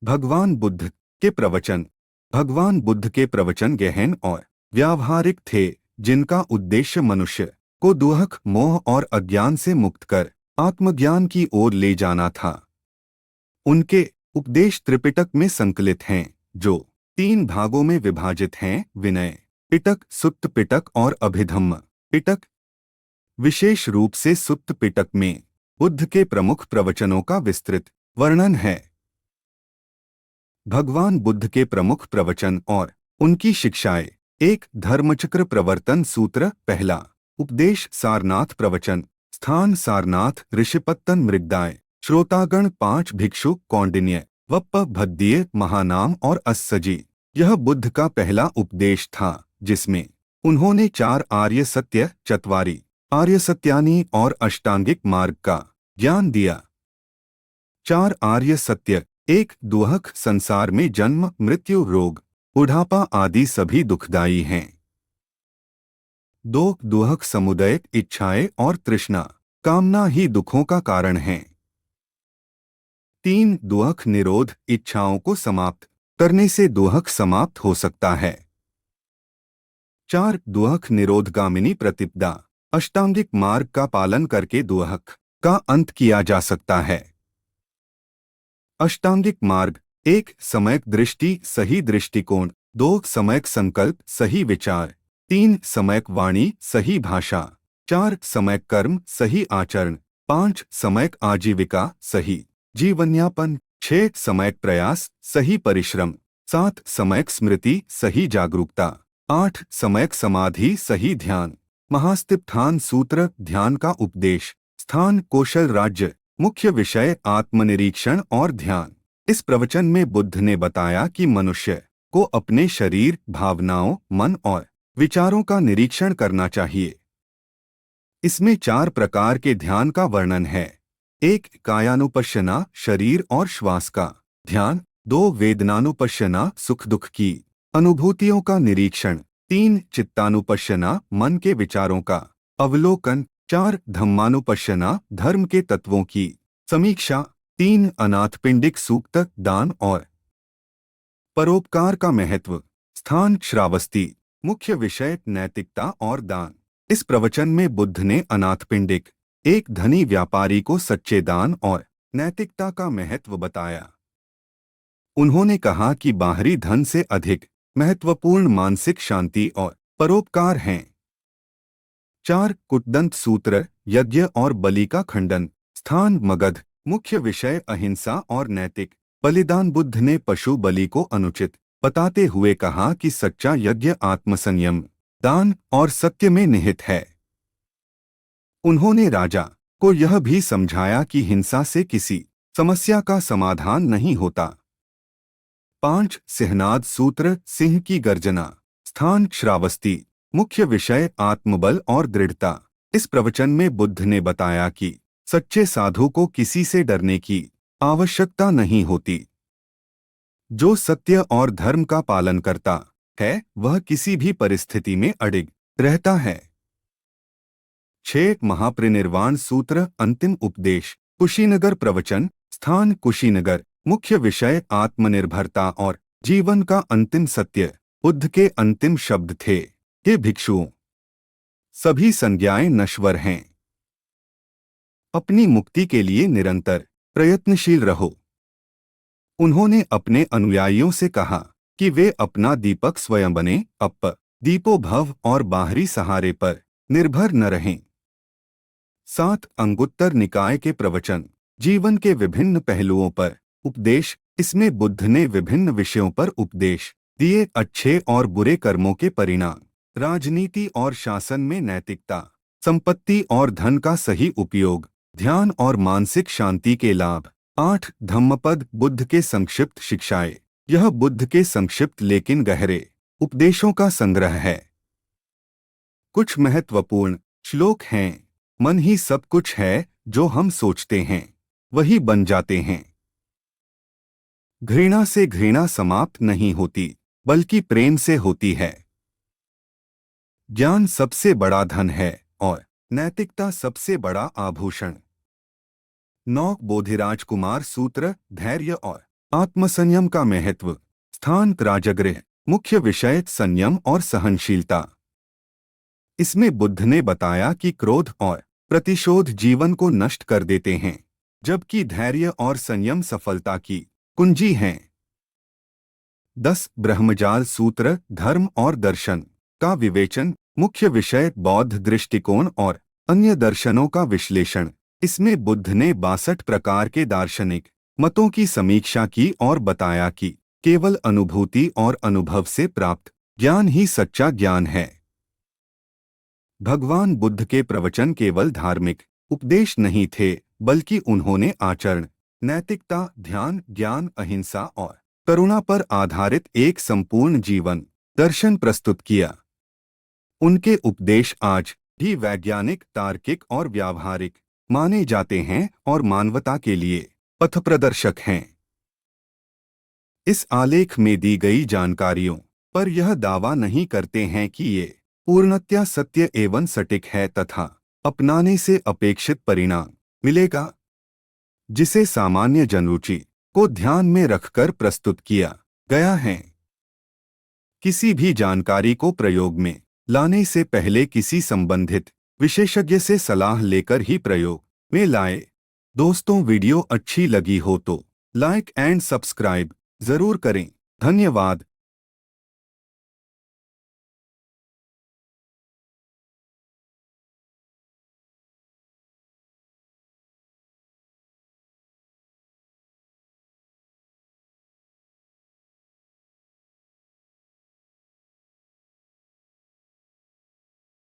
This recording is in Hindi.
भगवान बुद्ध के प्रवचन। भगवान बुद्ध के प्रवचन गहन और व्यावहारिक थे, जिनका उद्देश्य मनुष्य को दुहक, मोह और अज्ञान से मुक्त कर आत्मज्ञान की ओर ले जाना था। उनके उपदेश त्रिपिटक में संकलित हैं, जो 3 भागों में विभाजित हैं: विनय पिटक, सुत्त पिटक और अभिधम्म पिटक। विशेष रूप से सुत्त पिटक में बुद्ध के प्रमुख प्रवचनों का विस्तृत वर्णन है। भगवान बुद्ध के प्रमुख प्रवचन और उनकी शिक्षाएं। 1. धर्मचक्र प्रवर्तन सूत्र। पहला उपदेश सारनाथ प्रवचन। स्थान सारनाथ, ऋषिपत्तन, मृगदाय। श्रोतागण 5 भिक्षु, कौंडिन्य, वप्प, भद्दीय, महानाम और अस्सजी। यह बुद्ध का पहला उपदेश था, जिसमें उन्होंने 4 आर्य सत्य, चत्वारि आर्य सत्यानि और अष्टांगिक मार्ग का ज्ञान दिया। 4 आर्य सत्य। 1. दुहक संसार में जन्म, मृत्यु, रोग, बुढ़ापा आदि सभी दुखदायी हैं। 2. दुहक समुदय, इच्छाएं और तृष्णा, कामना ही दुखों का कारण है। 3. दुहक निरोध, इच्छाओं को समाप्त करने से दुहक समाप्त हो सकता है। 4. दुहक निरोधगामिनी प्रतिपदा, अष्टांगिक मार्ग का पालन करके दुहक का अंत किया जा सकता है। अष्टांगिक मार्ग। 1. सम्यक दृष्टि, सही दृष्टिकोण। 2. सम्यक संकल्प, सही विचार। 3. सम्यक वाणी, सही भाषा। 4. सम्यक कर्म, सही आचरण। 5. सम्यक आजीविका, सही जीवनयापन। 6. सम्यक प्रयास, सही परिश्रम। 7. सम्यक स्मृति, सही जागरूकता। 8. सम्यक समाधि, सही ध्यान। महास्तिष्ठान सूत्र। ध्यान का उपदेश। स्थान कौशल राज्य। मुख्य विषय आत्मनिरीक्षण और ध्यान। इस प्रवचन में बुद्ध ने बताया कि मनुष्य को अपने शरीर, भावनाओं, मन और विचारों का निरीक्षण करना चाहिए। इसमें 4 प्रकार के ध्यान का वर्णन है। 1. कायानुपश्यना, शरीर और श्वास का ध्यान। 2. वेदनानुपश्यना, सुख दुख की अनुभूतियों का निरीक्षण। 3. चित्तानुपश्यना, मन के विचारों का अवलोकन। 4. धम्मानुपश्यना, धर्म के तत्वों की समीक्षा। 3. अनाथपिंडिक सूक्त, दान और परोपकार का महत्व। स्थान श्रावस्ती। मुख्य विषय नैतिकता और दान। इस प्रवचन में बुद्ध ने अनाथपिंडिक, एक धनी व्यापारी को सच्चे दान और नैतिकता का महत्व बताया। उन्होंने कहा कि बाहरी धन से अधिक महत्वपूर्ण मानसिक शांति और परोपकार हैं। 4. कुटदंत सूत्र, यज्ञ और बलि का खंडन। स्थान मगध। मुख्य विषय अहिंसा और नैतिक बलिदान। बुद्ध ने पशु बलि को अनुचित बताते हुए कहा कि सच्चा यज्ञ आत्मसंयम, दान और सत्य में निहित है। उन्होंने राजा को यह भी समझाया कि हिंसा से किसी समस्या का समाधान नहीं होता। 5. सिंहनाद सूत्र, सिंह की गर्जना। स्थान श्रावस्ती। मुख्य विषय आत्मबल और दृढ़ता। इस प्रवचन में बुद्ध ने बताया कि सच्चे साधु को किसी से डरने की आवश्यकता नहीं होती। जो सत्य और धर्म का पालन करता है, वह किसी भी परिस्थिति में अडिग रहता है। 6. महापरिनिर्वाण सूत्र, अंतिम उपदेश। कुशीनगर प्रवचन। स्थान कुशीनगर। मुख्य विषय आत्मनिर्भरता और जीवन का अंतिम सत्य। बुद्ध के अंतिम शब्द थे, हे भिक्षुओं, सभी संज्ञाएं नश्वर हैं। अपनी मुक्ति के लिए निरंतर प्रयत्नशील रहो। उन्होंने अपने अनुयायियों से कहा कि वे अपना दीपक स्वयं बने, अप दीपो भव, और बाहरी सहारे पर निर्भर न रहें। 7. अंगुत्तर निकाय के प्रवचन। जीवन के विभिन्न पहलुओं पर उपदेश। इसमें बुद्ध ने विभिन्न विषयों पर उपदेश दिए। अच्छे और बुरे कर्मों के परिणाम, राजनीति और शासन में नैतिकता, संपत्ति और धन का सही उपयोग, ध्यान और मानसिक शांति के लाभ। 8. धम्मपद, बुद्ध के संक्षिप्त शिक्षाएं। यह बुद्ध के संक्षिप्त लेकिन गहरे उपदेशों का संग्रह है। कुछ महत्वपूर्ण श्लोक हैं। मन ही सब कुछ है, जो हम सोचते हैं वही बन जाते हैं। घृणा से घृणा समाप्त नहीं होती, बल्कि प्रेम से होती है। ज्ञान सबसे बड़ा धन है और नैतिकता सबसे बड़ा आभूषण। 9. बोधिराज कुमार सूत्र, धैर्य और आत्मसंयम का महत्व। स्थान राजगृह। मुख्य विषय संयम और सहनशीलता। इसमें बुद्ध ने बताया कि क्रोध और प्रतिशोध जीवन को नष्ट कर देते हैं, जबकि धैर्य और संयम सफलता की कुंजी हैं। 10 ब्रह्मजाल सूत्र। धर्म और दर्शन का विवेचन। मुख्य विषय बौद्ध दृष्टिकोण और अन्य दर्शनों का विश्लेषण। इसमें बुद्ध ने 62 प्रकार के दार्शनिक मतों की समीक्षा की और बताया कि केवल अनुभूति और अनुभव से प्राप्त ज्ञान ही सच्चा ज्ञान है। भगवान बुद्ध के प्रवचन केवल धार्मिक उपदेश नहीं थे, बल्कि उन्होंने आचरण, नैतिकता, ध्यान, ज्ञान, अहिंसा और करुणा पर आधारित एक संपूर्ण जीवन दर्शन प्रस्तुत किया। उनके उपदेश आज भी वैज्ञानिक, तार्किक और व्यावहारिक माने जाते हैं और मानवता के लिए पथप्रदर्शक हैं। इस आलेख में दी गई जानकारियों पर यह दावा नहीं करते हैं कि ये पूर्णतया सत्य एवं सटीक है तथा अपनाने से अपेक्षित परिणाम मिलेगा, जिसे सामान्य जनरुचि को ध्यान में रखकर प्रस्तुत किया गया है। किसी भी जानकारी को प्रयोग में लाने से पहले किसी संबंधित विशेषज्ञ से सलाह लेकर ही प्रयोग में लाए। दोस्तों, वीडियो अच्छी लगी हो तो लाइक एंड सब्सक्राइब जरूर करें। धन्यवाद।